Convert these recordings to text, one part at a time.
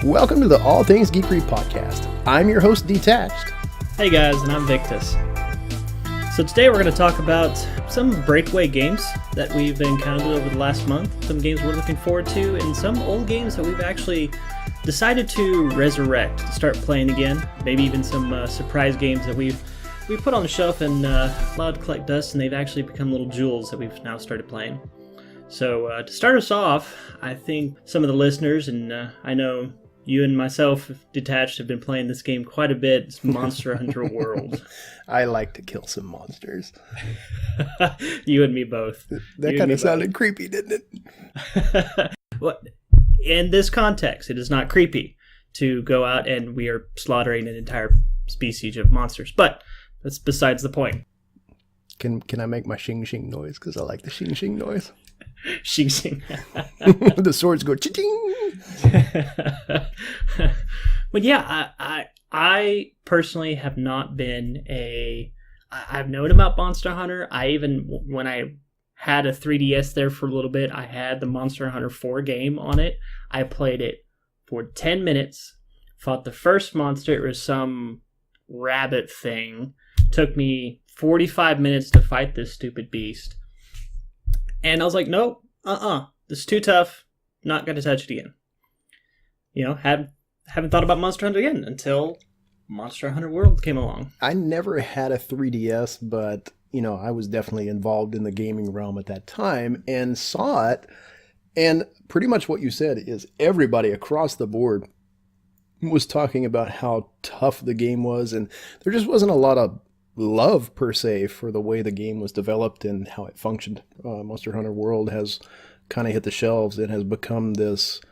Welcome to the All Things Geekery podcast. I'm your host, Detached. Hey guys, and I'm Victus. So today we're going to talk about some breakaway games that we've encountered over the last month, some games we're looking forward to, and some old games that we've actually decided to resurrect, to start playing again. Maybe even some surprise games that we put on the shelf and allowed to collect dust, and they've actually become little jewels that we've now started playing. So to start us off, I think some of the listeners, and I know you and myself, Detached, have been playing this game quite a bit. It's Monster Hunter World. I like to kill some monsters. You and me both. That kind of sounded creepy, didn't it? Well, in this context, it is not creepy to go out and we are slaughtering an entire species of monsters. But that's besides the point. Can I make my shing shing noise? Because I like the shing shing noise. Shing shing. The swords go ching. But yeah, I personally have not been I've known about Monster Hunter. When I had a 3DS there for a little bit, I had the Monster Hunter 4 game on it. I played it for 10 minutes, fought the first monster. It was some rabbit thing. Took me 45 minutes to fight this stupid beast. And I was like, nope, this is too tough. Not going to touch it again. You know, haven't thought about Monster Hunter again until Monster Hunter World came along. I never had a 3DS, but, I was definitely involved in the gaming realm at that time and saw it. And pretty much what you said is everybody across the board was talking about how tough the game was. And there just wasn't a lot of love per se for the way the game was developed and how it functioned. Monster Hunter World has kind of hit the shelves and has become this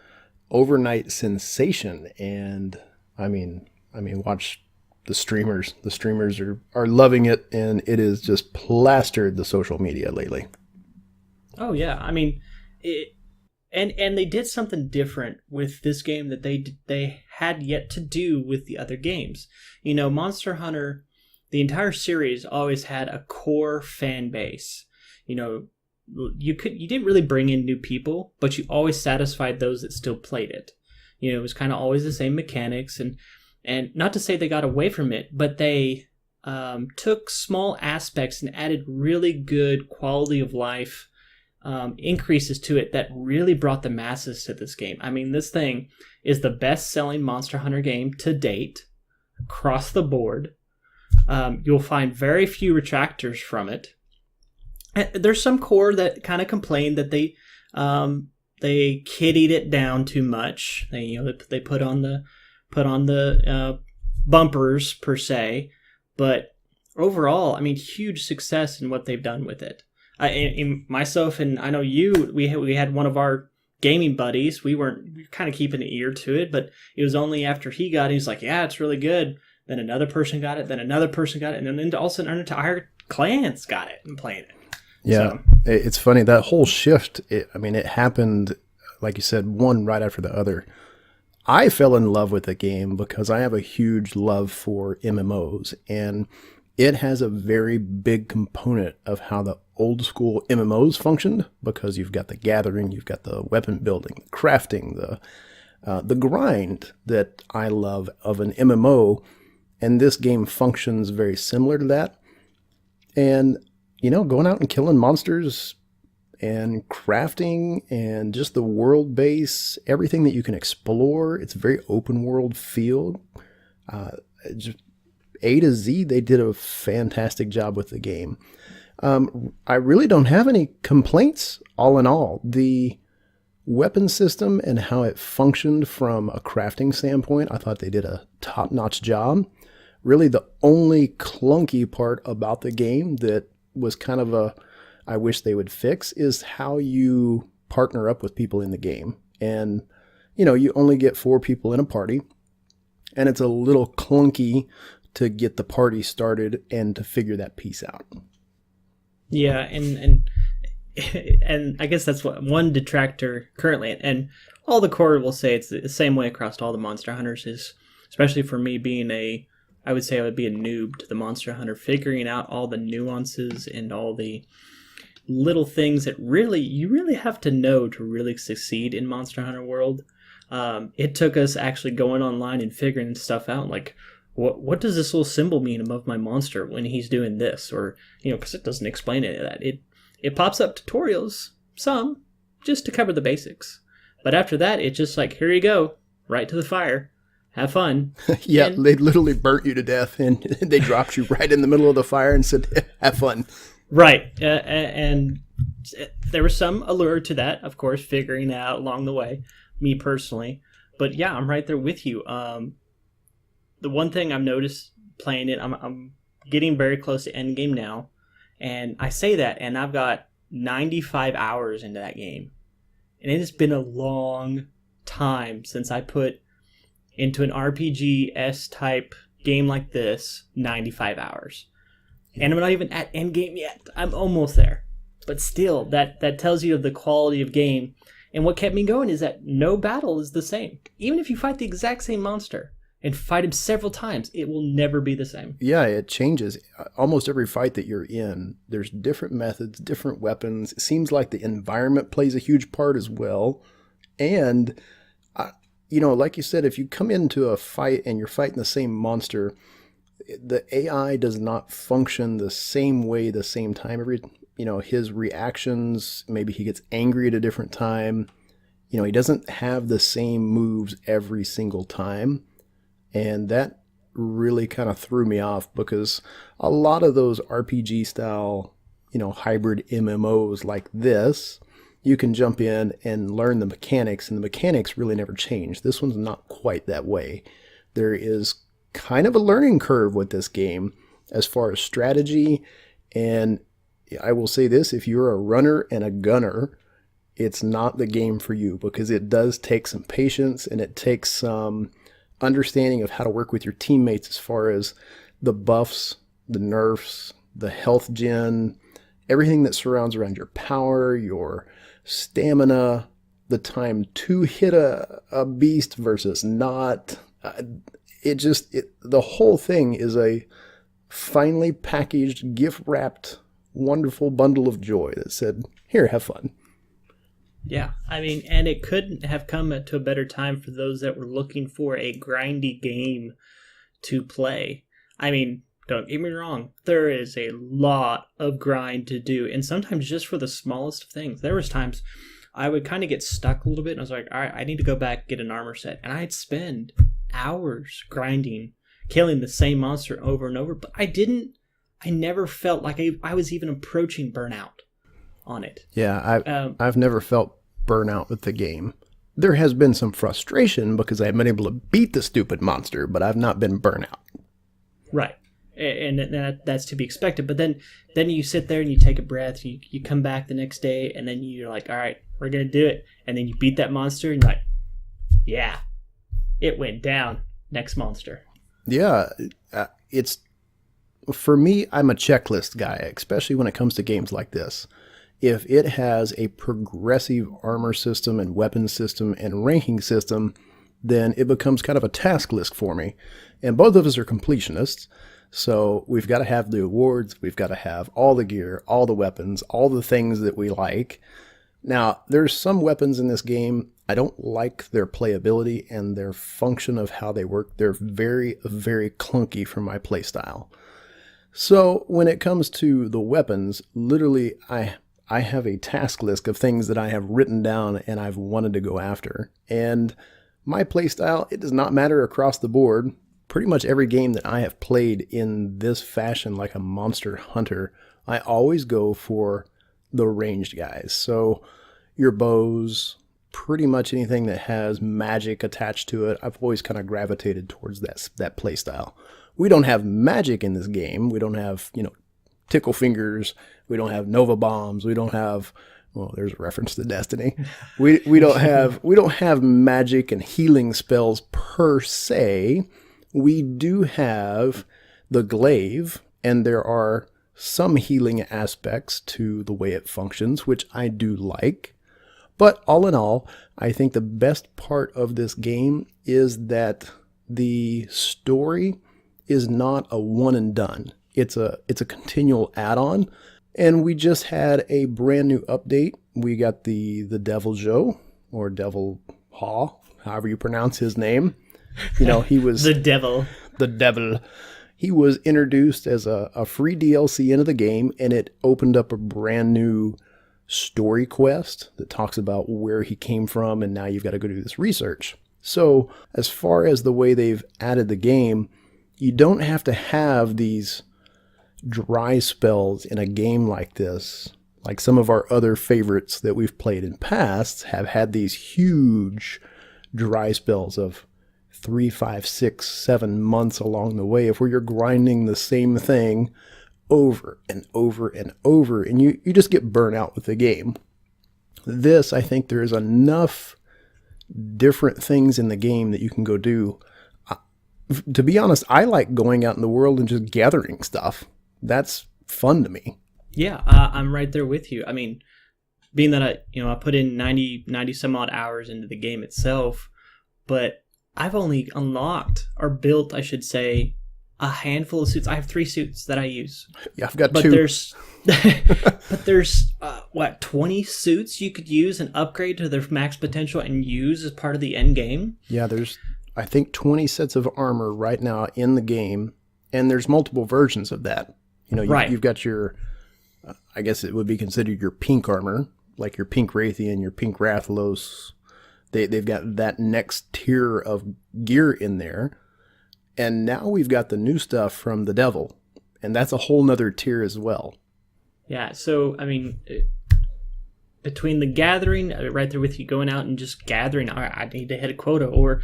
overnight sensation. And I mean, watch the streamers. The streamers are loving it, and it is just plastered the social media lately. Oh yeah, I mean, and they did something different with this game that they had yet to do with the other games. Monster Hunter, the entire series always had a core fan base. You didn't really bring in new people, but you always satisfied those that still played it. It was kind of always the same mechanics, and not to say they got away from it, but they took small aspects and added really good quality of life increases to it that really brought the masses to this game. I mean, this thing is the best-selling Monster Hunter game to date, across the board. You'll find very few retractors from it. There's some core that kind of complained that they kiddied it down too much. They put on the bumpers per se, but overall, I mean, huge success in what they've done with it. In myself and I know you, we had one of our gaming buddies. We were kind of keeping an ear to it, but it was only after he got it, he was like, "Yeah, it's really good." Then another person got it. Then another person got it. And then all of a sudden, our entire clans got it and played it. Yeah, so. It's funny. That whole shift, it happened, like you said, one right after the other. I fell in love with the game because I have a huge love for MMOs. And it has a very big component of how the old school MMOs functioned, because you've got the gathering, you've got the weapon building, the crafting, the grind that I love of an MMO. And this game functions very similar to that. And, going out and killing monsters and crafting and just the world base, everything that you can explore. It's a very open world feel. Just A to Z, they did a fantastic job with the game. I really don't have any complaints, all in all. The weapon system and how it functioned from a crafting standpoint, I thought they did a top-notch job. Really, the only clunky part about the game that was kind of I wish they would fix is how you partner up with people in the game. And, you only get 4 people in a party, and it's a little clunky to get the party started and to figure that piece out. Yeah, and I guess that's what one detractor currently, and all the core will say it's the same way across all the Monster Hunters, is especially for me being I would say I would be a noob to the Monster Hunter, figuring out all the nuances and all the little things that you really have to know to really succeed in Monster Hunter World. It took us actually going online and figuring stuff out, like what does this little symbol mean above my monster when he's doing this, or because it doesn't explain any of that. It pops up tutorials, some just to cover the basics, but after that it's just like, here you go, right to the fire, have fun. Yeah, they literally burnt you to death, and they dropped you right in the middle of the fire and said, have fun. Right, and there was some allure to that, of course, figuring it out along the way, me personally. But yeah, I'm right there with you. The one thing I've noticed playing it, I'm getting very close to endgame now, and I say that, and I've got 95 hours into that game, and it has been a long time since I put into an RPG-S type game like this 95 hours. And I'm not even at endgame yet. I'm almost there. But still, that tells you of the quality of game. And what kept me going is that no battle is the same. Even if you fight the exact same monster and fight him several times, it will never be the same. Yeah, it changes. Almost every fight that you're in, there's different methods, different weapons. It seems like the environment plays a huge part as well. And, like you said, if you come into a fight and you're fighting the same monster, the AI does not function the same way the same time. His reactions, maybe he gets angry at a different time. He doesn't have the same moves every single time. And that really kind of threw me off, because a lot of those RPG style, hybrid MMOs like this, you can jump in and learn the mechanics, and the mechanics really never change. This one's not quite that way. There is kind of a learning curve with this game as far as strategy. And I will say this, if you're a runner and a gunner, it's not the game for you, because it does take some patience, and it takes some understanding of how to work with your teammates as far as the buffs, the nerfs, the health gen, everything that surrounds around your power, your stamina, the time to hit a beast versus not. The whole thing is a finely packaged, gift-wrapped, wonderful bundle of joy that said, here, have fun. Yeah, and it couldn't have come to a better time for those that were looking for a grindy game to play. Don't get me wrong, there is a lot of grind to do, and sometimes just for the smallest of things. There was times I would kind of get stuck a little bit, and I was like, all right, I need to go back and get an armor set, and I'd spend hours grinding, killing the same monster over and over, but I never felt like I was even approaching burnout on it. Yeah, I've never felt burnout with the game. There has been some frustration because I've been able to beat the stupid monster, but I've not been burnout. Right. And that's to be expected. But then you sit there and you take a breath, you come back the next day, and then you're like, all right, we're going to do it. And then you beat that monster, and you're like, yeah, it went down. Next monster. Yeah, it's, for me, I'm a checklist guy, especially when it comes to games like this. If it has a progressive armor system and weapon system and ranking system, then it becomes kind of a task list for me. And both of us are completionists, so we've got to have the awards, we've got to have all the gear, all the weapons, all the things that we like. Now, there's some weapons in this game, I don't like their playability and their function of how they work. They're very, very clunky for my playstyle. So when it comes to the weapons, literally I have a task list of things that I have written down and I've wanted to go after. And my playstyle, it does not matter across the board. Pretty much every game that I have played in this fashion, like a monster hunter, I always go for the ranged guys. So your bows, pretty much anything that has magic attached to it, I've always kind of gravitated towards that playstyle. We don't have magic in this game. We don't have, tickle fingers. We don't have Nova bombs. We don't have, well, there's a reference to Destiny. We don't have magic and healing spells per se. We do have the glaive, and there are some healing aspects to the way it functions, which I do like. But all in all, I think the best part of this game is that the story is not a one and done. It's a continual add-on, and we just had a brand new update. We got the Devil Joe, or Devil Haw, however you pronounce his name. You know, he was the devil. The devil. He was introduced as a free DLC into the game, and it opened up a brand new story quest that talks about where he came from, and now you've got to go do this research. So as far as the way they've added the game, you don't have to have these dry spells in a game like this. Like some of our other favorites that we've played in past have had these huge dry spells of 3, 5, 6, 7 months along the way, where you're grinding the same thing over and over and over, and you just get burnt out with the game. This, I think there's enough different things in the game that you can go do. To be honest, I like going out in the world and just gathering stuff. That's fun to me. Yeah, I'm right there with you. I mean, being that I put in 90 some odd hours into the game itself, but I've only unlocked or built, I should say, a handful of suits. I have 3 suits that I use. Yeah, I've got but 2. There's 20 suits you could use and upgrade to their max potential and use as part of the end game? Yeah, there's, I think, 20 sets of armor right now in the game, and there's multiple versions of that. You know, you've got your, I guess it would be considered your pink armor, like your pink Raytheon, your pink Rathalos. They've got that next tier of gear in there. And now we've got the new stuff from the devil. And that's a whole nother tier as well. Yeah, so, I mean, between the gathering, right there with you going out and just gathering, I need to hit a quota. Or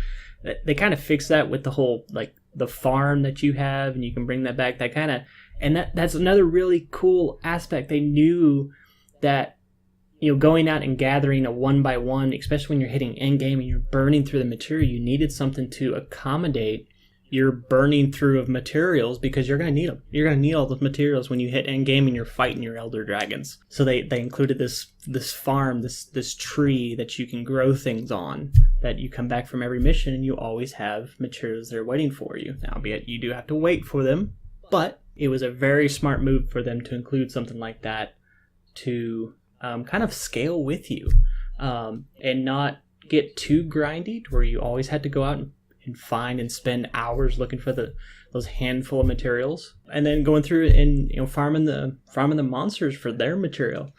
they kind of fix that with the whole, like, the farm that you have, and you can bring that back. That kind of, and that's another really cool aspect. They knew that, going out and gathering a 1-by-1, especially when you're hitting end game and you're burning through the material, you needed something to accommodate your burning through of materials, because you're going to need them. You're going to need all those materials when you hit end game and you're fighting your elder dragons. So they included this farm, this tree that you can grow things on, that you come back from every mission and you always have materials that are waiting for you. Now, albeit you do have to wait for them, but it was a very smart move for them to include something like that to kind of scale with you, and not get too grindy to where you always had to go out and find and spend hours looking for those handful of materials, and then going through and farming the monsters for their material.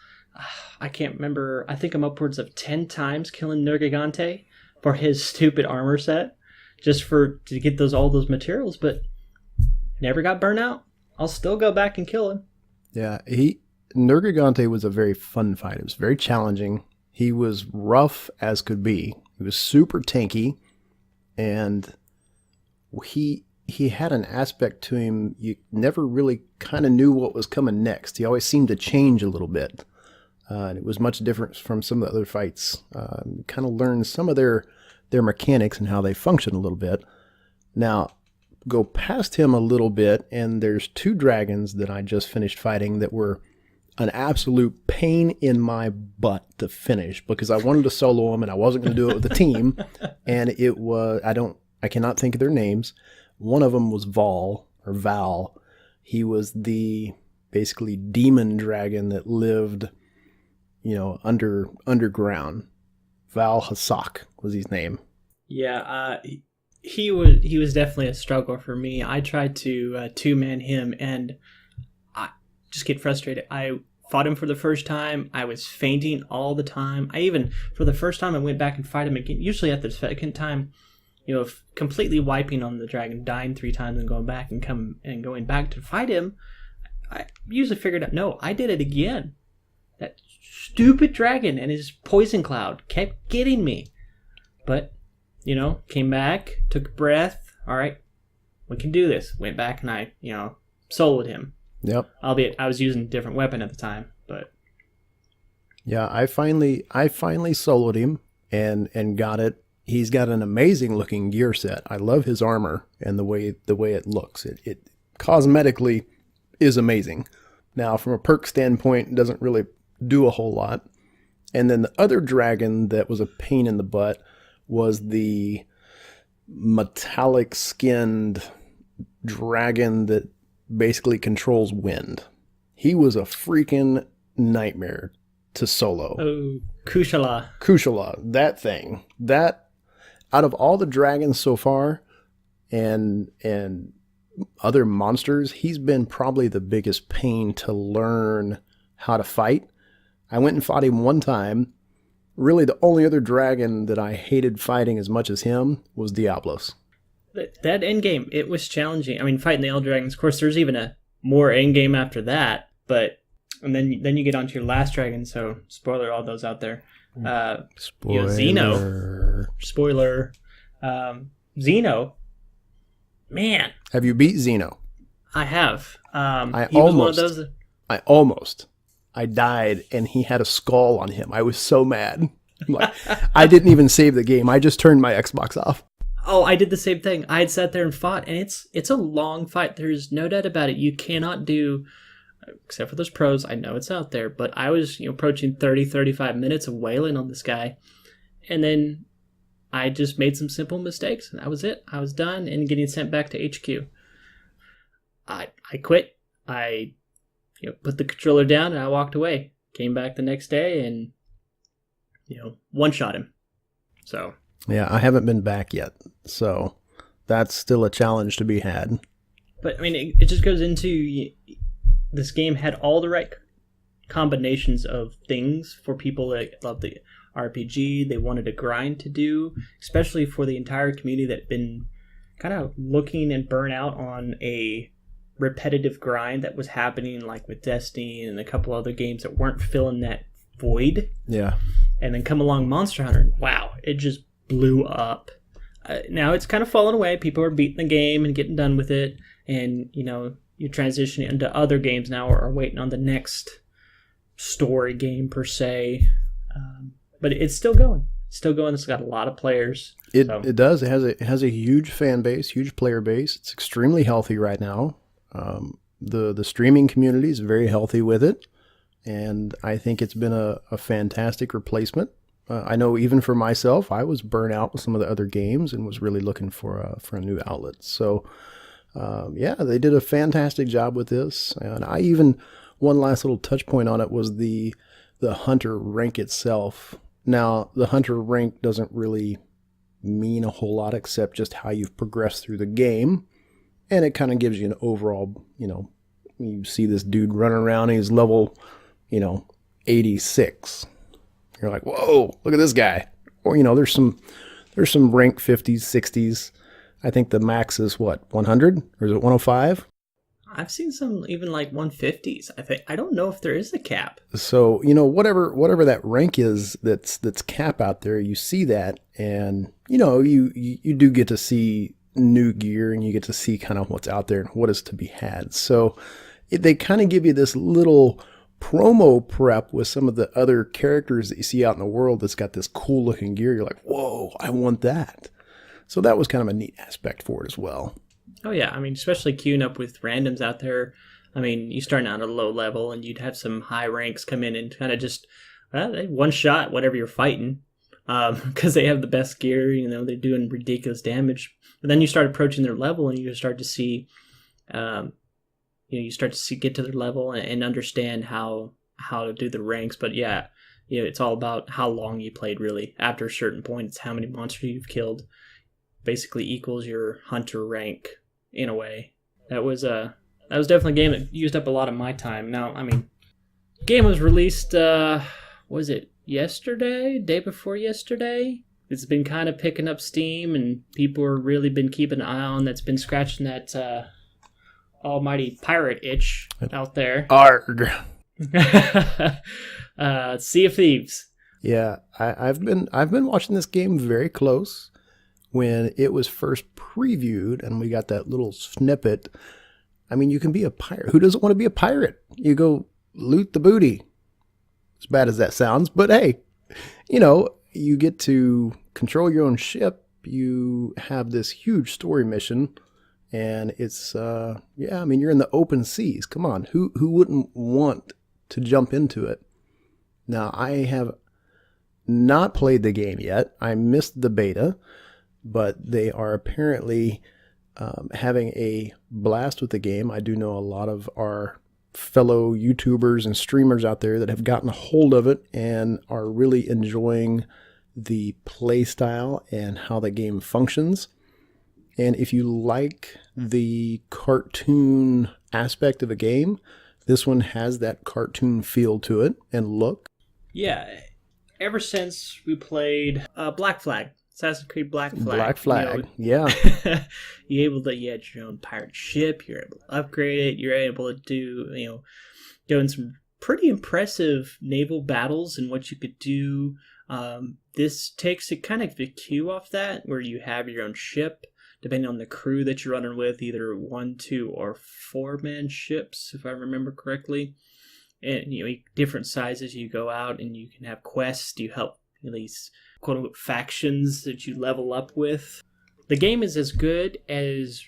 I can't remember. I think I'm upwards of 10 times killing Nergigante for his stupid armor set, just to get all those materials, but never got burnt out. I'll still go back and kill him. Yeah, Nergigante was a very fun fight. It was very challenging. He was rough as could be. He was super tanky, and he had an aspect to him. You never really kind of knew what was coming next. He always seemed to change a little bit, and it was much different from some of the other fights. Kind of learned some of their mechanics and how they function a little bit. Now, go past him a little bit, and there's 2 dragons that I just finished fighting that were an absolute pain in my butt to finish, because I wanted to solo them and I wasn't going to do it with the team. And it was, I cannot think of their names. One of them was Val. He was the basically demon dragon that lived, underground. Val Hasak was his name. Yeah, he was definitely a struggle for me. I tried to 2-man him, and I just get frustrated. I fought him for the first time. I was fainting all the time. For the first time, I went back and fight him again. Usually at the second time, completely wiping on the dragon, dying 3 times and going back and going back to fight him. I usually figured out, no, I did it again. That stupid dragon and his poison cloud kept getting me. But, came back, took a breath. All right, we can do this. Went back and I, soloed him. Yep. Albeit I was using a different weapon at the time, but yeah, I finally soloed him and got it. He's got an amazing looking gear set. I love his armor and the way it looks. It cosmetically is amazing. Now, from a perk standpoint, it doesn't really do a whole lot. And then the other dragon that was a pain in the butt was the metallic skinned dragon that basically controls wind. He was a freaking nightmare to solo. Oh, Kushala. That thing. out of all the dragons so far and other monsters, he's been probably the biggest pain to learn how to fight. I went and fought him one time. Really, the only other dragon that I hated fighting as much as him was Diablos. That end game, it was challenging. I mean, fighting the Elder Dragons, of course, there's even a more end game after that, and then you get onto your last dragon, so spoiler all those out there. Spoiler. Xeno. Spoiler. Xeno. Man. Have you beat Xeno? I have. I was one of those. I died, and he had a skull on him. I was so mad. Like, I didn't even save the game. I just turned my Xbox off. Oh, I did the same thing. I had sat there and fought, and it's a long fight. There's no doubt about it. You cannot do, except for those pros, I know it's out there, but I was approaching 30, 35 minutes of wailing on this guy, and then I just made some simple mistakes, and that was it. I was done and getting sent back to HQ. I quit. I put the controller down, and I walked away. Came back the next day and, one-shot him. So... yeah, I haven't been back yet, so that's still a challenge to be had. But, I mean, it just goes into this game had all the right combinations of things for people that love the RPG, they wanted a grind to do, especially for the entire community that had been kind of looking and burnt out on a repetitive grind that was happening, like with Destiny and a couple other games that weren't filling that void. Yeah. And then come along Monster Hunter. Wow, it just blew up. Now it's kind of fallen away. People are beating the game and getting done with it, and you transition into other games now, or are waiting on the next story game per se. But it's still going. It's got a lot of players. It does. It has a huge fan base, huge player base. It's extremely healthy right now. The streaming community is very healthy with it, and I think it's been a fantastic replacement. I know even for myself, I was burnt out with some of the other games and was really looking for a new outlet. So, they did a fantastic job with this. And one last little touch point on it was the hunter rank itself. Now, the hunter rank doesn't really mean a whole lot except just how you've progressed through the game. And it kind of gives you an overall, you see this dude running around, and he's level, 86. You're like, whoa, look at this guy. Or, there's some rank 50s, 60s. I think the max is 100? Or is it 105? I've seen some even like 150s. I don't know if there is a cap. So, whatever that rank is that's cap out there, you see that, and, you do get to see new gear, and you get to see kind of what's out there and what is to be had. So they kind of give you this little promo prep with some of the other characters that you see out in the world that's got this cool looking gear. You're like, whoa, I want that. So that was kind of a neat aspect for it as well. Oh yeah, I mean, especially queuing up with randoms out there. I mean, you starting out at a low level, and you'd have some high ranks come in and kind of just one shot whatever you're fighting, because they have the best gear. They're doing ridiculous damage. But then you start approaching their level, and you start to see, get to their level and understand how to do the ranks. But yeah, it's all about how long you played. Really, after a certain point, it's how many monsters you've killed. Basically equals your hunter rank in a way. That was definitely a game that used up a lot of my time. Now, I mean, game was released, was it yesterday? Day before yesterday? It's been kind of picking up steam, and people are really been keeping an eye on. That's been scratching that almighty pirate itch out there. Arg. Sea of Thieves. Yeah, I've been watching this game very close. When it was first previewed and we got that little snippet, I mean, you can be a pirate. Who doesn't want to be a pirate? You go loot the booty. As bad as that sounds, but hey, you get to control your own ship. You have this huge story mission, and it's, you're in the open seas. Come on, who wouldn't want to jump into it? Now, I have not played the game yet. I missed the beta. But they are apparently having a blast with the game. I do know a lot of our fellow YouTubers and streamers out there that have gotten a hold of it and are really enjoying the play style and how the game functions. And if you like the cartoon aspect of a game, this one has that cartoon feel to it and look. Yeah, ever since we played Black Flag, Assassin's Creed Black Flag. Black Flag, yeah. You had your own pirate ship, you're able to upgrade it, you're able to do, go in some pretty impressive naval battles and what you could do. This takes it kind of a cue off that, where you have your own ship, depending on the crew that you're running with, either 1, 2, or 4-man ships, if I remember correctly. And different sizes you go out, and you can have quests. You help these quote unquote factions that you level up with. The game is as good as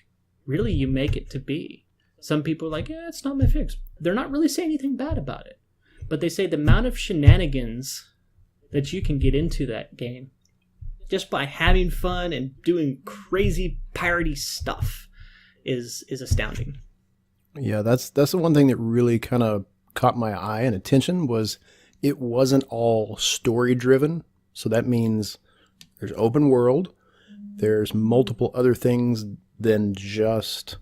really you make it to be. Some people are like, yeah, it's not my fix. They're not really saying anything bad about it, but they say the amount of shenanigans that you can get into that game just by having fun and doing crazy piratey stuff is astounding. Yeah, that's the one thing that really kind of caught my eye and attention, was it wasn't all story driven. So that means there's open world, there's multiple other things than just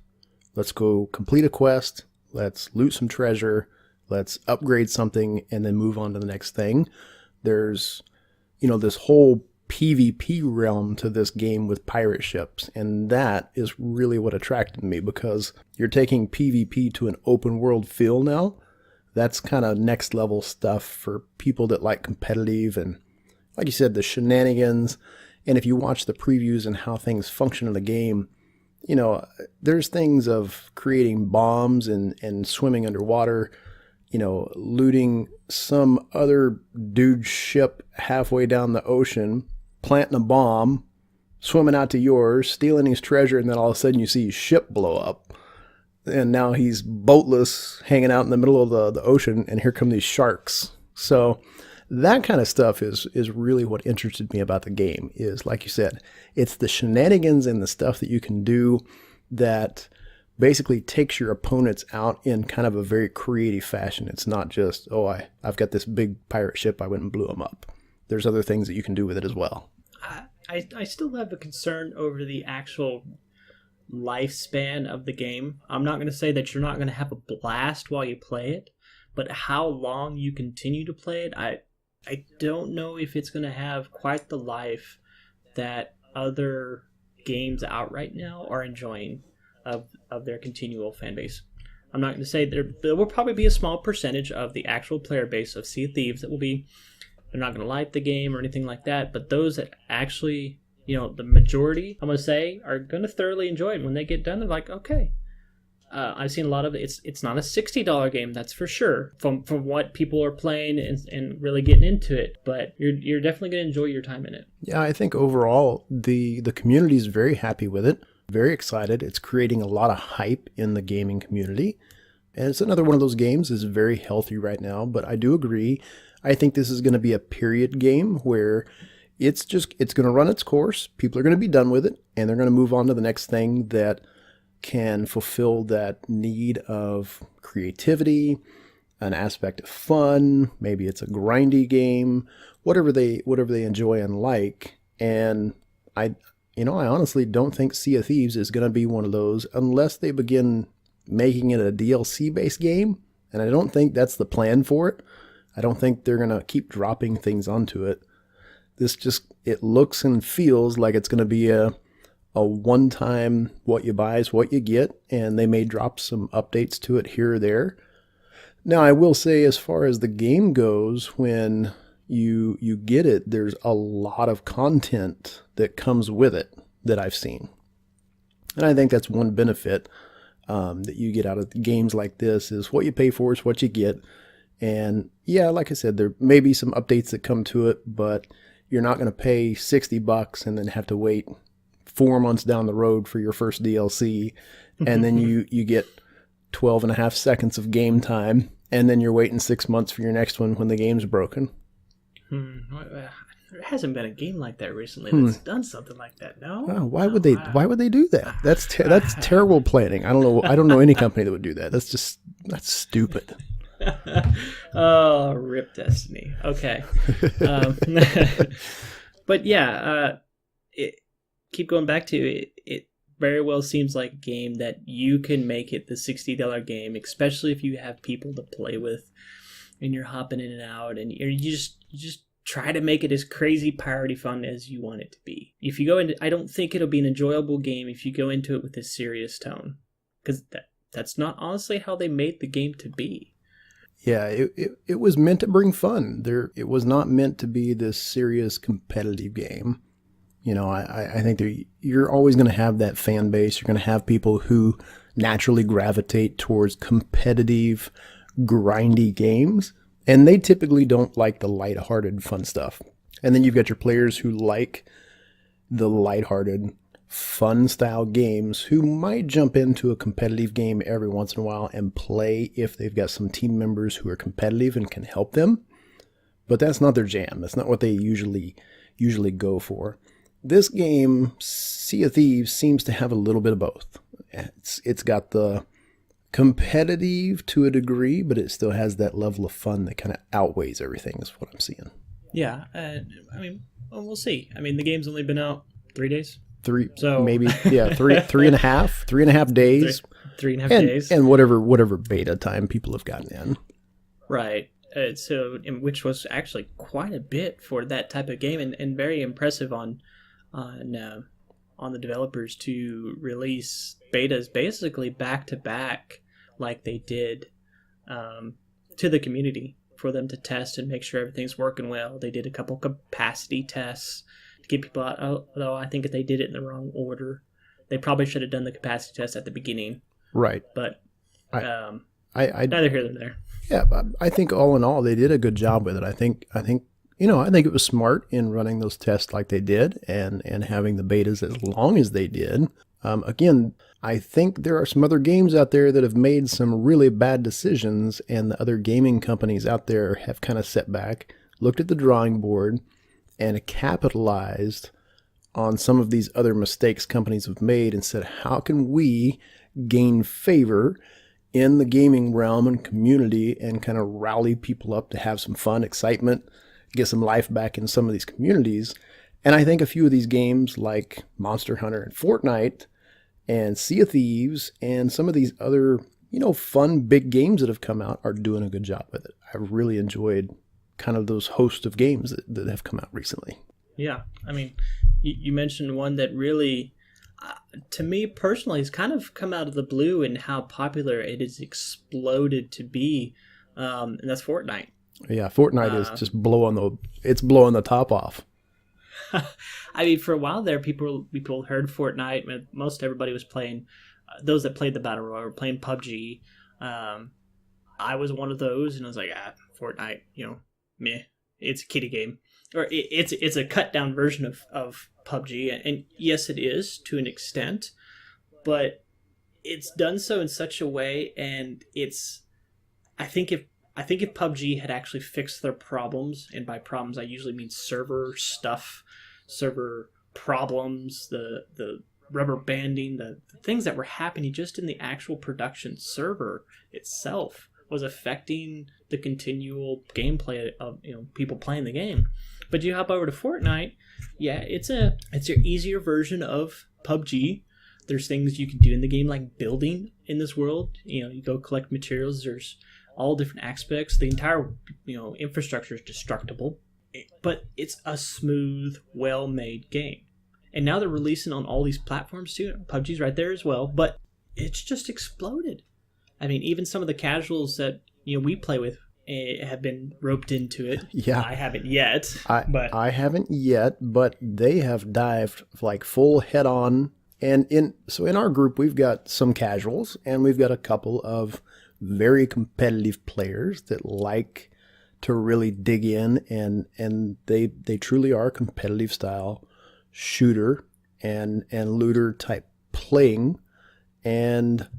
let's go complete a quest, let's loot some treasure, let's upgrade something, and then move on to the next thing. There's this whole PvP realm to this game with pirate ships, and that is really what attracted me, because you're taking PvP to an open world feel now. That's kind of next level stuff for people that like competitive and, like you said, the shenanigans. And if you watch the previews and how things function in the game, there's things of creating bombs and swimming underwater, looting some other dude's ship halfway down the ocean, planting a bomb, swimming out to yours, stealing his treasure, and then all of a sudden you see his ship blow up. And now he's boatless, hanging out in the middle of the ocean, and here come these sharks. So that kind of stuff is really what interested me about the game, is, like you said, it's the shenanigans and the stuff that you can do that basically takes your opponents out in kind of a very creative fashion. It's not just, I've got this big pirate ship, I went and blew them up. There's other things that you can do with it as well. I still have a concern over the actual lifespan of the game. I'm not going to say that you're not going to have a blast while you play it, but how long you continue to play it, I don't know if it's going to have quite the life that other games out right now are enjoying of their continual fan base. I'm not going to say there will probably be a small percentage of the actual player base of Sea of Thieves that will be, they're not going to like the game or anything like that, but those that actually, the majority, I'm going to say, are going to thoroughly enjoy it. When they get done, they're like, okay. I've seen a lot of it. It's not a $60 game, that's for sure, from what people are playing and really getting into it, but you're definitely going to enjoy your time in it. Yeah, I think overall the community is very happy with it, very excited. It's creating a lot of hype in the gaming community, and it's another one of those games that's very healthy right now, but I do agree. I think this is going to be a period game where it's going to run its course. People are going to be done with it, and they're going to move on to the next thing that can fulfill that need of creativity, an aspect of fun. Maybe it's a grindy game, whatever they enjoy and like. And I honestly don't think Sea of Thieves is going to be one of those unless they begin making it a DLC-based game. And I don't think that's the plan for it. I don't think they're going to keep dropping things onto it. It looks and feels like it's going to be a one-time, what you buy is what you get, and they may drop some updates to it here or there. Now, I will say, as far as the game goes, when you get it, there's a lot of content that comes with it that I've seen. And I think that's one benefit that you get out of games like this, is what you pay for is what you get. And yeah, like I said, there may be some updates that come to it, but you're not going to pay $60 and then have to wait 4 months down the road for your first DLC, and then you get 12 and a half seconds of game time, and then you're waiting 6 months for your next one when the game's broken. There hasn't been a game like that recently that's done something like that. No. Oh, why would they do that? That's terrible planning. I don't know any company that would do that. That's stupid. Oh, rip Destiny. Okay. But yeah, it keep going back to it. It very well seems like a game that you can make it the $60 game, especially if you have people to play with, and you're hopping in and out, and you just try to make it as crazy piratey fun as you want it to be. If you go into, I don't think it'll be an enjoyable game if you go into it with a serious tone, because that's not honestly how they made the game to be. Yeah, it was meant to bring fun. It was not meant to be this serious competitive game. You know, I think you're always going to have that fan base. You're going to have people who naturally gravitate towards competitive, grindy games. And they typically don't like the lighthearted, fun stuff. And then you've got your players who like the lighthearted, fun style games who might jump into a competitive game every once in a while and play if they've got some team members who are competitive and can help them. But that's not their jam. That's not what they usually go for. This game, Sea of Thieves, seems to have a little bit of both. It's got the competitive to a degree, but it still has that level of fun that kind of outweighs everything, is what I'm seeing. Yeah, I mean, well, we'll see. I mean, the game's only been out 3 days. Three and a half days. 3.5 days. And whatever beta time people have gotten in. Right. Which was actually quite a bit for that type of game, and very impressive on the developers to release betas basically back to back like they did to the community for them to test and make sure everything's working well. They did a couple capacity tests to get people out, although I think they did it in the wrong order. They probably should have done the capacity test at the beginning. Right. But I neither here nor there. Yeah, I think all in all they did a good job with it. I think it was smart in running those tests like they did and having the betas as long as they did. Again, I think there are some other games out there that have made some really bad decisions, and the other gaming companies out there have kind of set back, looked at the drawing board, and capitalized on some of these other mistakes companies have made and said, how can we gain favor in the gaming realm and community and kind of rally people up to have some fun, excitement, get some life back in some of these communities. And I think a few of these games like Monster Hunter and FORTNITE and Sea of Thieves and some of these other, fun big games that have come out are doing a good job with it. I've really enjoyed kind of those host of games that have come out recently. Yeah. I mean, you mentioned one that really, to me personally, has kind of come out of the blue in how popular it has exploded to be. And that's FORTNITE. Yeah, FORTNITE is just blowing the top off. I mean, for a while there, people heard FORTNITE. Most everybody was playing. Those that played the battle royale were playing PUBG. I was one of those, and I was like, FORTNITE, meh. It's a kiddie game, or it's a cut down version of PUBG, and yes, it is to an extent, but it's done so in such a way, and I think if PUBG had actually fixed their problems, and by problems I usually mean server stuff, server problems, the rubber banding, the things that were happening just in the actual production server itself was affecting the continual gameplay of people playing the game. But you hop over to FORTNITE, yeah, it's your easier version of PUBG. There's things you can do in the game like building in this world. You go collect materials. There's all different aspects. The entire infrastructure is destructible, but it's a smooth, well-made game. And now they're releasing on all these platforms too. PUBG's right there as well, but it's just exploded. I mean, even some of the casuals that we play with have been roped into it. Yeah, I haven't yet. I haven't yet, but they have dived like full head on. And in our group, we've got some casuals, and we've got a couple of very competitive players that like to really dig in, and they truly are competitive style shooter and looter type playing. And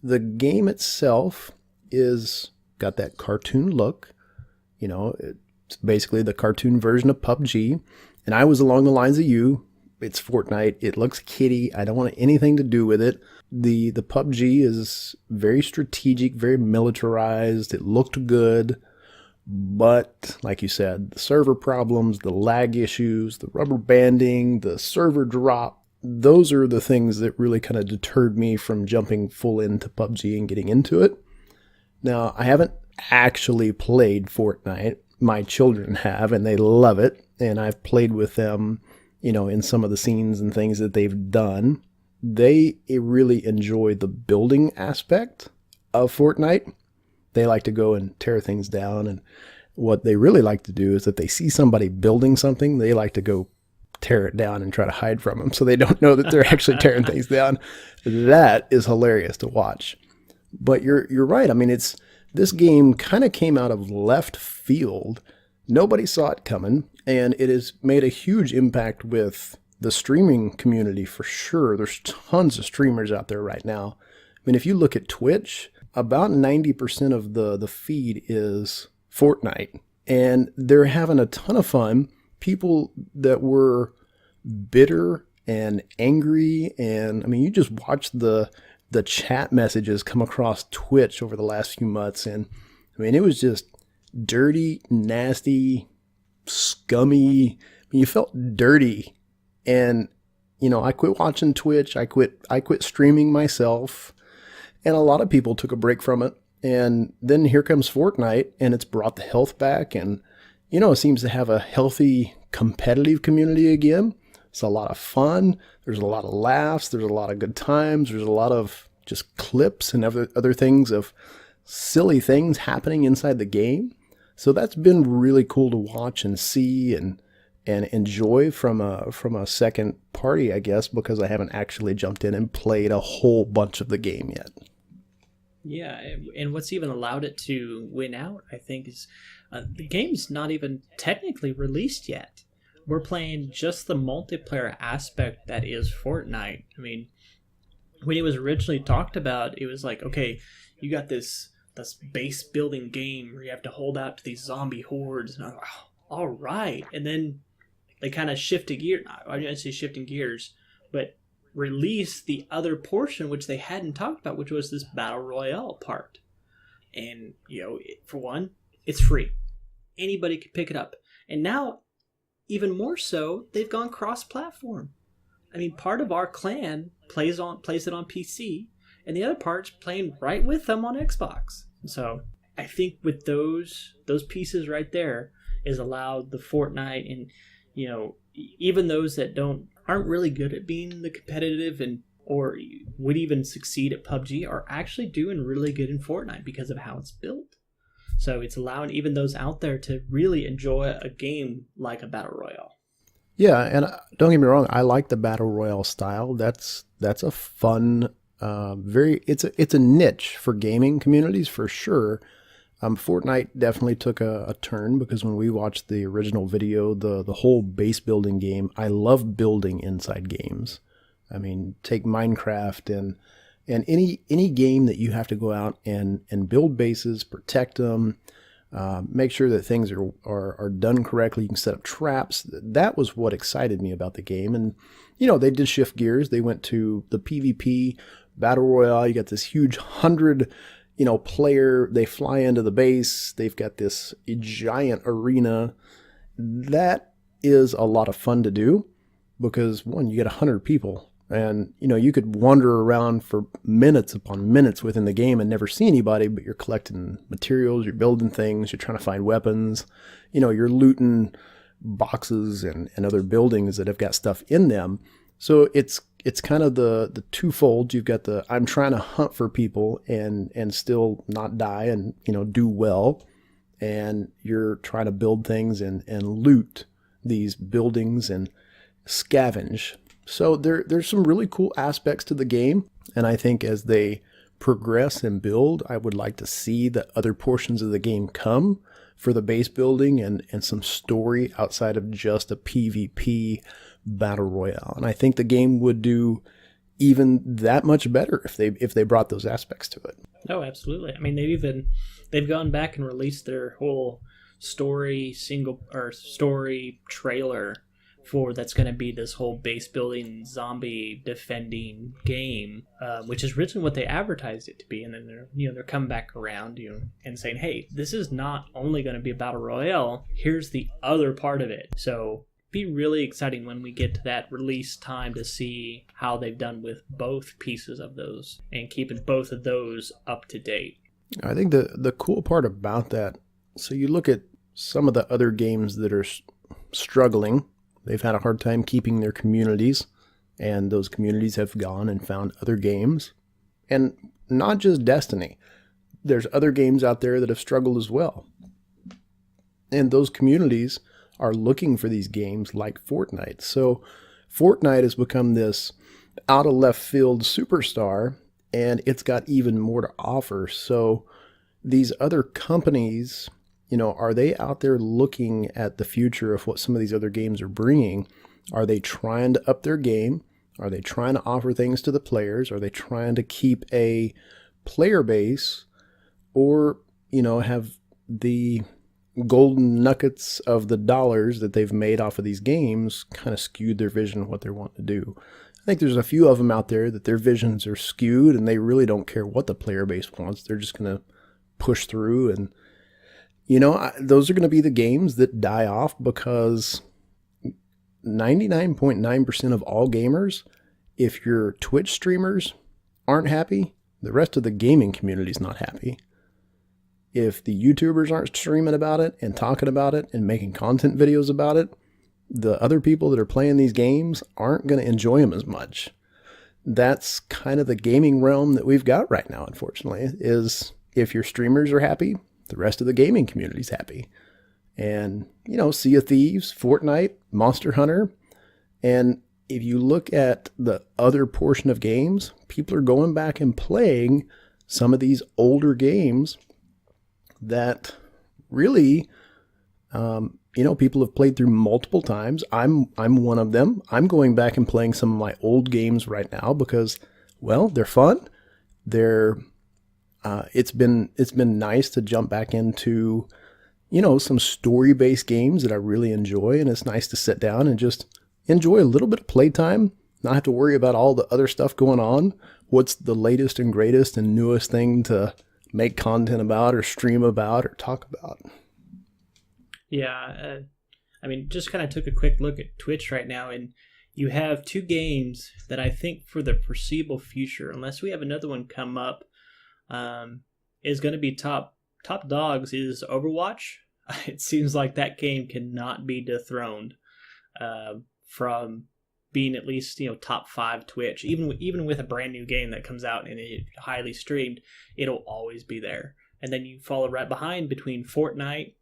the game itself is got that cartoon look. It's basically the cartoon version of PUBG. And I was along the lines of you. It's FORTNITE. It looks kiddie. I don't want anything to do with it. The PUBG is very strategic, very militarized. It looked good. But like you said, the server problems, the lag issues, the rubber banding, the server drop, those are the things that really kind of deterred me from jumping full into PUBG and getting into it. Now, I haven't actually played Fortnite. My children have, and they love it. And I've played with them, in some of the scenes and things that they've done. They really enjoy the building aspect of Fortnite. They like to go and tear things down. And what they really like to do is if they see somebody building something, they like to go tear it down and try to hide from them so they don't know that they're actually tearing things down. That is hilarious to watch. But you're right. I mean, this game kind of came out of left field. Nobody saw it coming, and it has made a huge impact with the streaming community for sure. There's tons of streamers out there right now. I mean, if you look at Twitch, about 90% of the feed is Fortnite, and they're having a ton of fun. People that were bitter and angry, and I mean, you just watch the chat messages come across Twitch over the last few months, and I mean, it was just dirty, nasty, scummy. I mean, you felt dirty, and I quit watching Twitch. I quit streaming myself, and a lot of people took a break from it. And then here comes Fortnite, and it's brought the health back, and it seems to have a healthy, competitive community again. It's a lot of fun. There's a lot of laughs. There's a lot of good times. There's a lot of just clips and other things of silly things happening inside the game. So that's been really cool to watch and see and enjoy from a second party, I guess, because I haven't actually jumped in and played a whole bunch of the game yet. Yeah, and what's even allowed it to win out, I think, is the game's not even technically released yet. We're playing just the multiplayer aspect that is Fortnite. I mean, when it was originally talked about, it was like, okay, you got this base building game where you have to hold out to these zombie hordes. And I'm like, oh, all right. And then they kind of shifted gears. I didn't say shifting gears, but release the other portion, which they hadn't talked about, which was this battle royale part. And, for one, it's free. Anybody can pick it up. And now, even more so, they've gone cross-platform. I mean, part of our clan plays it on PC, and the other part's playing right with them on Xbox. So I think with those pieces right there is allowed the Fortnite and even those that aren't really good at being the competitive or would even succeed at PUBG are actually doing really good in Fortnite because of how it's built. So it's allowing even those out there to really enjoy a game like a battle royale. Yeah, and don't get me wrong, I like the battle royale style. That's a fun, it's a niche for gaming communities for sure. Fortnite definitely took a turn because when we watched the original video, the whole base building game, I love building inside games. I mean, take Minecraft and any game that you have to go out and build bases, protect them, make sure that things are done correctly. You can set up traps. That was what excited me about the game. And, they did shift gears. They went to the PvP battle royale. You got this huge 100, player. They fly into the base. They've got this giant arena. That is a lot of fun to do because, one, you get 100 people. And, you could wander around for minutes upon minutes within the game and never see anybody, but you're collecting materials, you're building things, you're trying to find weapons, you're looting boxes and other buildings that have got stuff in them. So it's kind of the twofold. You've got I'm trying to hunt for people and still not die and, do well. And you're trying to build things and loot these buildings and scavenge. So there's some really cool aspects to the game, and I think as they progress and build, I would like to see the other portions of the game come for the base building and some story outside of just a PvP battle royale. And I think the game would do even that much better if they brought those aspects to it. Oh, absolutely. I mean, they've gone back and released their whole story trailer for that's going to be this whole base building, zombie defending game, which is originally what they advertised it to be, and then they're coming back around, and saying, hey, this is not only going to be a battle royale. Here's the other part of it. So be really exciting when we get to that release time to see how they've done with both pieces of those and keeping both of those up to date. I think the cool part about that, so you look at some of the other games that are struggling. They've had a hard time keeping their communities, and those communities have gone and found other games. And not just Destiny. There's other games out there that have struggled as well. And those communities are looking for these games like FORTNITE. So FORTNITE has become this out of left field superstar, and it's got even more to offer. So these other companies, are they out there looking at the future of what some of these other games are bringing? Are they trying to up their game? Are they trying to offer things to the players? Are they trying to keep a player base? Or, have the golden nuggets of the dollars that they've made off of these games kind of skewed their vision of what they want to do? I think there's a few of them out there that their visions are skewed and they really don't care what the player base wants. They're just going to push through, and those are going to be the games that die off, because 99.9% of all gamers, if your Twitch streamers aren't happy, the rest of the gaming community is not happy. If the YouTubers aren't streaming about it and talking about it and making content videos about it, the other people that are playing these games aren't going to enjoy them as much. That's kind of the gaming realm that we've got right now, unfortunately, is if your streamers are happy, the rest of the gaming community is happy. And, Sea of Thieves, FORTNITE, Monster Hunter. And if you look at the other portion of games, people are going back and playing some of these older games that really, people have played through multiple times. I'm one of them. I'm going back and playing some of my old games right now because, well, they're fun. It's been nice to jump back into, some story-based games that I really enjoy, and it's nice to sit down and just enjoy a little bit of playtime, not have to worry about all the other stuff going on. What's the latest and greatest and newest thing to make content about or stream about or talk about? Yeah, just kind of took a quick look at Twitch right now, and you have two games that I think for the foreseeable future, unless we have another one come up, is going to be top dogs is Overwatch. It seems like that game cannot be dethroned from being at least top 5 Twitch. Even with a brand new game that comes out and it highly streamed, it'll always be there. And then you follow right behind between FORTNITE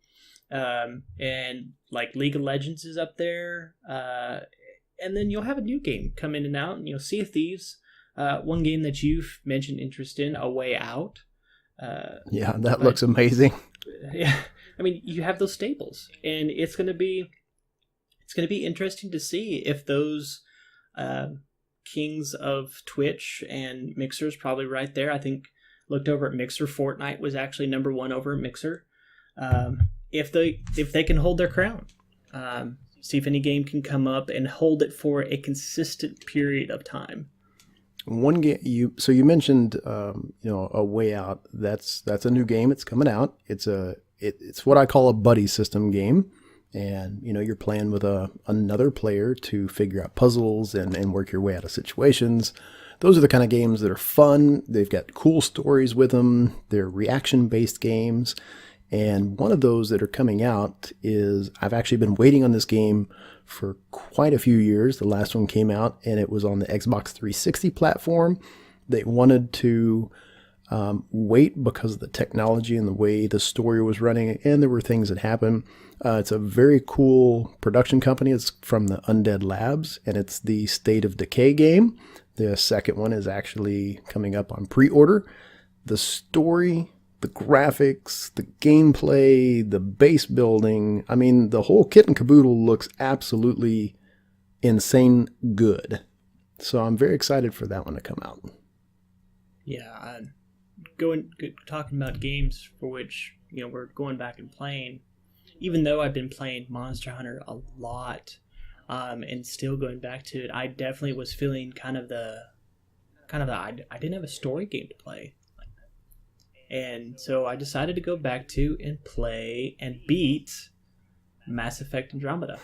and like League of Legends is up there, and then you'll have a new game come in and out. And Sea of Thieves. One game that you've mentioned interest in, A Way Out. Yeah, that looks amazing. Yeah, you have those staples, and it's going to be interesting to see if those kings of Twitch and Mixer's probably right there. I think looked over at Mixer, FORTNITE was actually number 1 over at Mixer. If they can hold their crown, see if any game can come up and hold it for a consistent period of time. One game you mentioned, A Way Out. That's a new game. It's coming out. It's what I call a buddy system game, and you're playing with another player to figure out puzzles and work your way out of situations. Those are the kind of games that are fun. They've got cool stories with them. They're reaction-based games, and one of those that are coming out is I've actually been waiting on this game for quite a few years. The last one came out and it was on the Xbox 360 platform. They wanted to wait because of the technology and the way the story was running, and there were things that happened. It's a very cool production company. It's from the Undead Labs, and it's the State of Decay game. The second one is actually coming up on pre-order. The story, the graphics, the gameplay, the base building, the whole kit and caboodle looks absolutely insane good. So I'm very excited for that one to come out. Yeah, talking about games for which we're going back and playing. Even though I've been playing Monster Hunter a lot, and still going back to it, I definitely was feeling kind of the I didn't have a story game to play. And so I decided to go back to and play and beat Mass Effect Andromeda.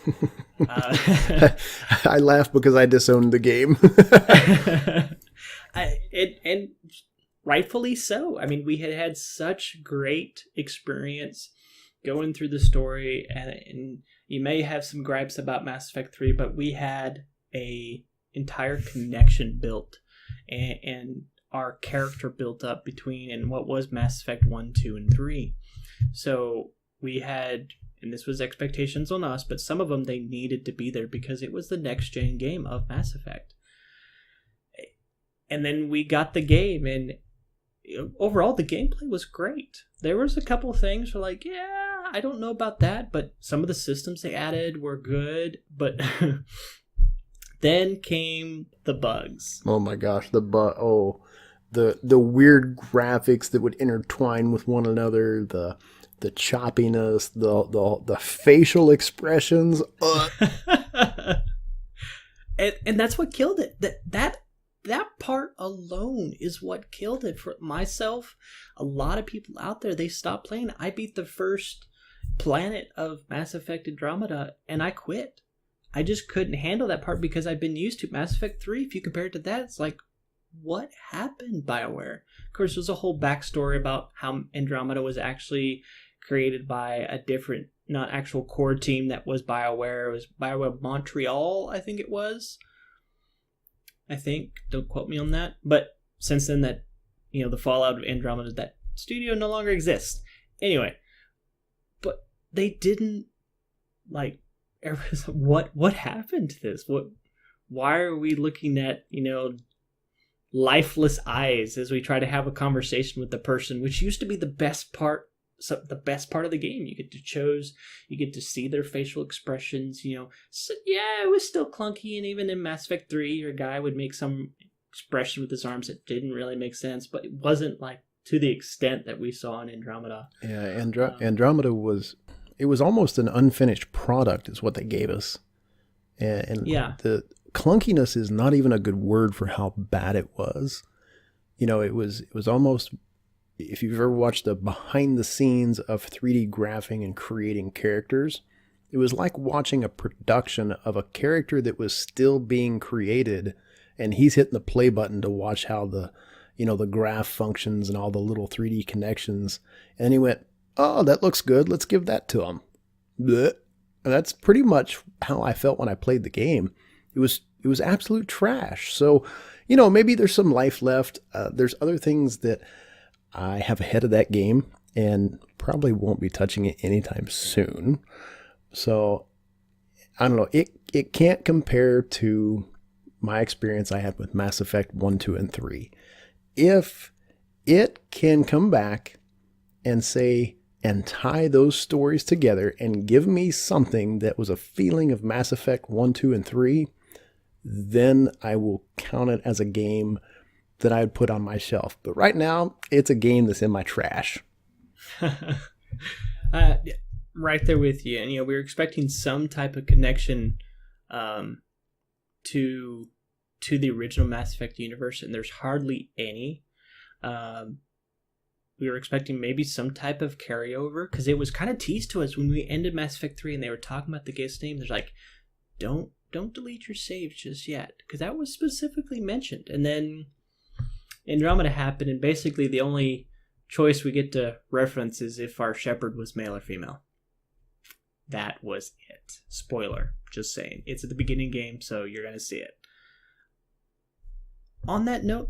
I laugh because I disowned the game. And rightfully so. I mean, we had such great experience going through the story, and you may have some gripes about Mass Effect 3, but we had a entire connection built, and our character built up between and what was Mass Effect 1, 2, and 3. So we had, and this was expectations on us, but some of them, they needed to be there because it was the next gen game of Mass Effect. And then we got the game, and overall the gameplay was great. There was a couple things where like, yeah, I don't know about that, but some of the systems they added were good, but then came the bugs. Oh my gosh, the weird graphics that would intertwine with one another, the choppiness, the facial expressions. And that's what killed it. That part alone is what killed it for myself. A lot of people out there, they stopped playing. I beat the first planet of Mass Effect Andromeda and I quit. I just couldn't handle that part because I've been used to Mass Effect 3. If you compare it to that, it's like, what happened, BioWare? Of course, there's a whole backstory about how Andromeda was actually created by a different, not actual core team that was BioWare. It was BioWare Montreal, I think it was. Don't quote me on that. But since then, that, the fallout of Andromeda, that studio no longer exists. Anyway, but they didn't, what happened to this? Why are we looking at, lifeless eyes as we try to have a conversation with the person, which used to be the best part of the game. You get to see their facial expressions, so yeah, it was still clunky, and even in Mass Effect 3 your guy would make some expression with his arms that didn't really make sense, but it wasn't like to the extent that we saw in Andromeda. Yeah, Andromeda was almost an unfinished product is what they gave us, and yeah, the clunkiness is not even a good word for how bad it was. It was almost, if you've ever watched the behind the scenes of 3D graphing and creating characters, it was like watching a production of a character that was still being created, and he's hitting the play button to watch how the graph functions and all the little 3D connections. And he went, "Oh, that looks good. Let's give that to him." Blech. And that's pretty much how I felt when I played the game. It was absolute trash. So, maybe there's some life left. There's other things that I have ahead of that game and probably won't be touching it anytime soon. So, I don't know. It can't compare to my experience I had with Mass Effect 1, 2, and 3. If it can come back and tie those stories together and give me something that was a feeling of Mass Effect 1, 2, and 3, then I will count it as a game that I'd put on my shelf. But right now, it's a game that's in my trash. Right there with you. And, we were expecting some type of connection to the original Mass Effect universe, and there's hardly any. We were expecting maybe some type of carryover, because it was kind of teased to us when we ended Mass Effect 3 and they were talking about the guest name. There's like, don't delete your saves just yet, because that was specifically mentioned. And then Andromeda happened, and basically the only choice we get to reference is if our shepherd was male or female. That was it. Spoiler, just saying. It's at the beginning game, so you're going to see it. On that note,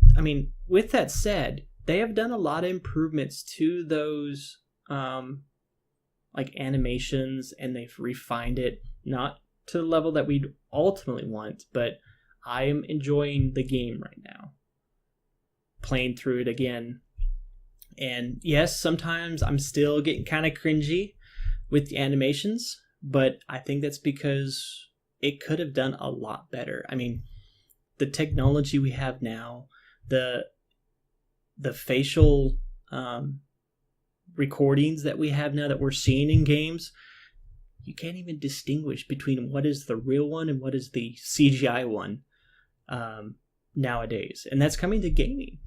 with that said, they have done a lot of improvements to those animations, and they've refined it, not to the level that we'd ultimately want, but I am enjoying the game right now, playing through it again. And yes, sometimes I'm still getting kind of cringy with the animations, but I think that's because it could have done a lot better. The technology we have now, the facial recordings that we have now that we're seeing in games, you can't even distinguish between what is the real one and what is the CGI one nowadays. And that's coming to gaming.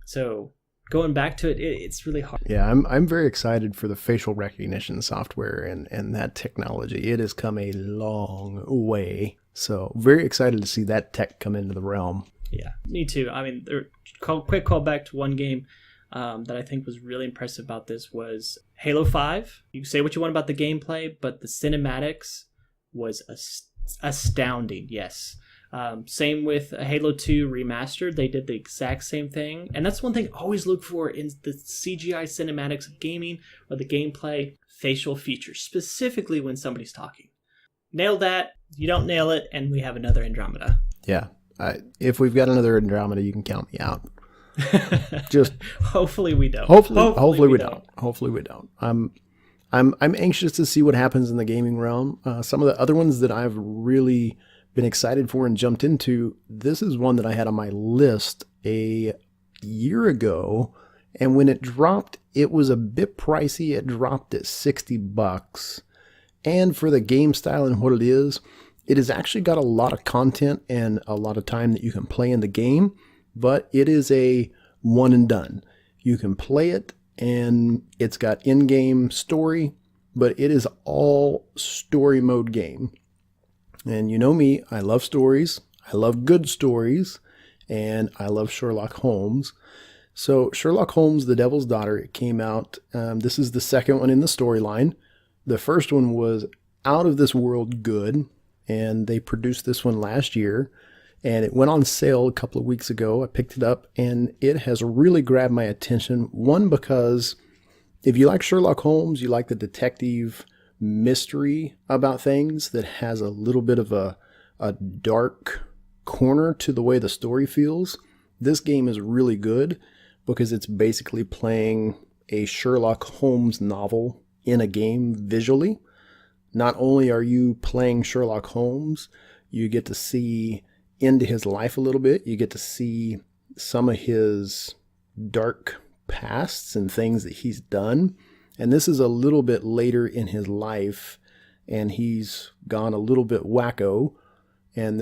So going back to it, it's really hard. Yeah, I'm very excited for the facial recognition software and that technology. It has come a long way. So very excited to see that tech come into the realm. Yeah, me too. I mean, quick call back to one game that I think was really impressive about this was Halo 5. You can say what you want about the gameplay, but the cinematics was astounding, yes. Same with Halo 2 Remastered. They did the exact same thing. And that's one thing I always look for in the CGI cinematics of gaming or the gameplay, facial features, specifically when somebody's talking. Nail that. You don't nail it, and we have another Andromeda. Yeah. If we've got another Andromeda, you can count me out. Just hopefully we don't. Hopefully we don't. Hopefully we don't. I'm anxious to see what happens in the gaming realm. Some of the other ones that I've really been excited for and jumped into, this is one that I had on my list a year ago, and when it dropped, it was a bit pricey. It dropped at $60. And for the game style and what it has actually got a lot of content and a lot of time that you can play in the game, but it is a one and done. You can play it and it's got in-game story, but it is all story mode game. And you know me, I love stories. I love good stories, and I love Sherlock Holmes. So Sherlock Holmes, The Devil's Daughter, it came out. This is the second one in the storyline. The first one was out of this world good, and they produced this one last year, and it went on sale a couple of weeks ago. I picked it up, and it has really grabbed my attention. One, because if you like Sherlock Holmes, you like the detective mystery about things that has a little bit of a dark corner to the way the story feels. This game is really good because it's basically playing a Sherlock Holmes novel in a game visually. Not only are you playing Sherlock Holmes, you get to see into his life a little bit. You get to see some of his dark pasts and things that he's done. And this is a little bit later in his life, and he's gone a little bit wacko, and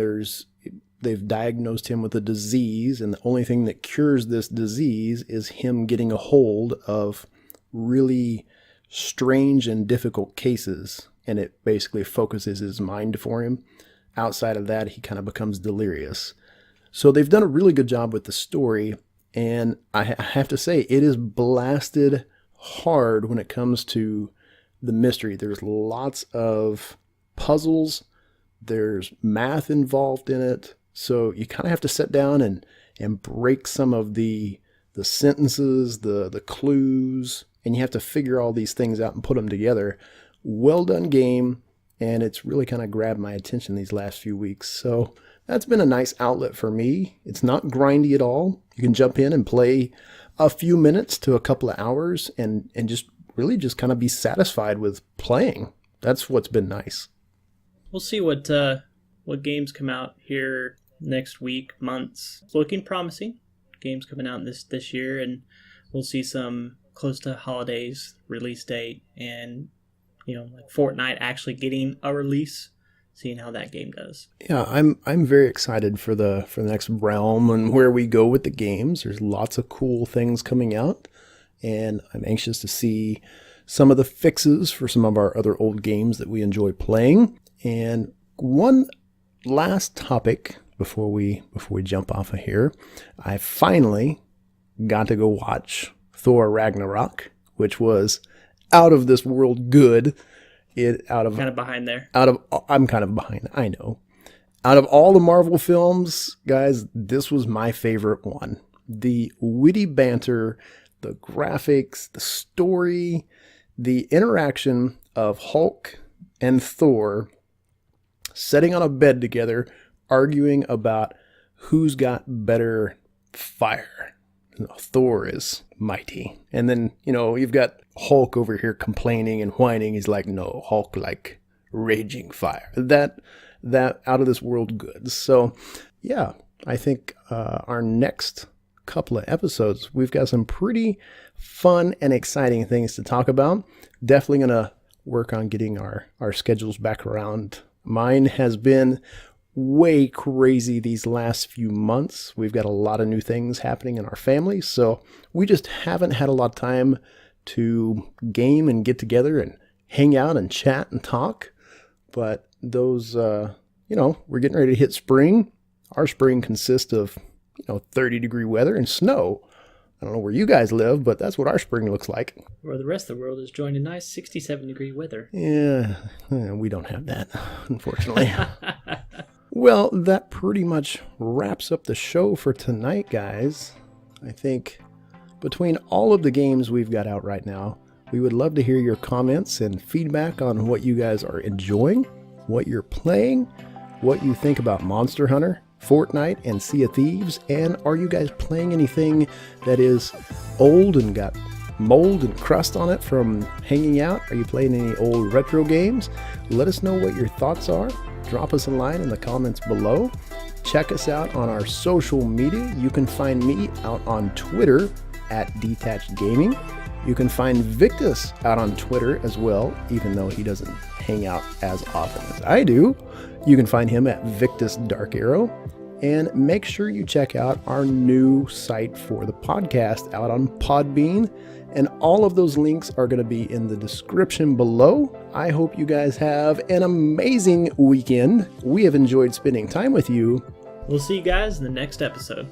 they've diagnosed him with a disease, and the only thing that cures this disease is him getting a hold of really strange and difficult cases, and it basically focuses his mind for him. Outside of that, he kind of becomes delirious. So they've done a really good job with the story, and I have to say, it is blasted hard when it comes to the mystery. There's lots of puzzles. There's math involved in it. So you kind of have to sit down and break some of the sentences, the clues, and you have to figure all these things out and put them together. Well done game, and it's really kind of grabbed my attention these last few weeks. So that's been a nice outlet for me. It's not grindy at all. You can jump in and play a few minutes to a couple of hours and just really just kind of be satisfied with playing. That's what's been nice. We'll see what games come out here next week, months. It's looking promising. Games coming out this year, and we'll see some close to holidays release date, and like FORTNITE actually getting a release, seeing how that game does. Yeah, I'm very excited for the next realm and where we go with the games. There's lots of cool things coming out, and I'm anxious to see some of the fixes for some of our other old games that we enjoy playing. And one last topic before we jump off of here, I finally got to go watch Thor Ragnarok, which was out of this world good. Kind of behind there. I'm kind of behind, I know. Out of all the Marvel films, guys, this was my favorite one. The witty banter, the graphics, the story, the interaction of Hulk and Thor sitting on a bed together, arguing about who's got better fire. Thor is mighty. And then, you've got Hulk over here complaining and whining. He's like, no, Hulk like raging fire. That out of this world good. So, yeah, I think our next couple of episodes, we've got some pretty fun and exciting things to talk about. Definitely going to work on getting our schedules back around. Mine has been way crazy these last few months. We've got a lot of new things happening in our family, so we just haven't had a lot of time to game and get together and hang out and chat and talk. But those, we're getting ready to hit spring. Our spring consists of, 30-degree weather and snow. I don't know where you guys live, but that's what our spring looks like. Where the rest of the world is enjoying a nice 67-degree weather. Yeah, we don't have that, unfortunately. Well, that pretty much wraps up the show for tonight, guys. I think between all of the games we've got out right now, we would love to hear your comments and feedback on what you guys are enjoying, what you're playing, what you think about Monster Hunter, FORTNITE, and Sea of Thieves, and are you guys playing anything that is old and got mold and crust on it from hanging out? Are you playing any old retro games? Let us know what your thoughts are. Drop us a line in the comments below. Check us out on our social media. You can find me out on Twitter at Detached Gaming. You can find Victus out on Twitter as well, even though he doesn't hang out as often as I do. You can find him at Victus Dark Arrow. And make sure you check out our new site for the podcast out on Podbean. And all of those links are going to be in the description below. I hope you guys have an amazing weekend. We have enjoyed spending time with you. We'll see you guys in the next episode.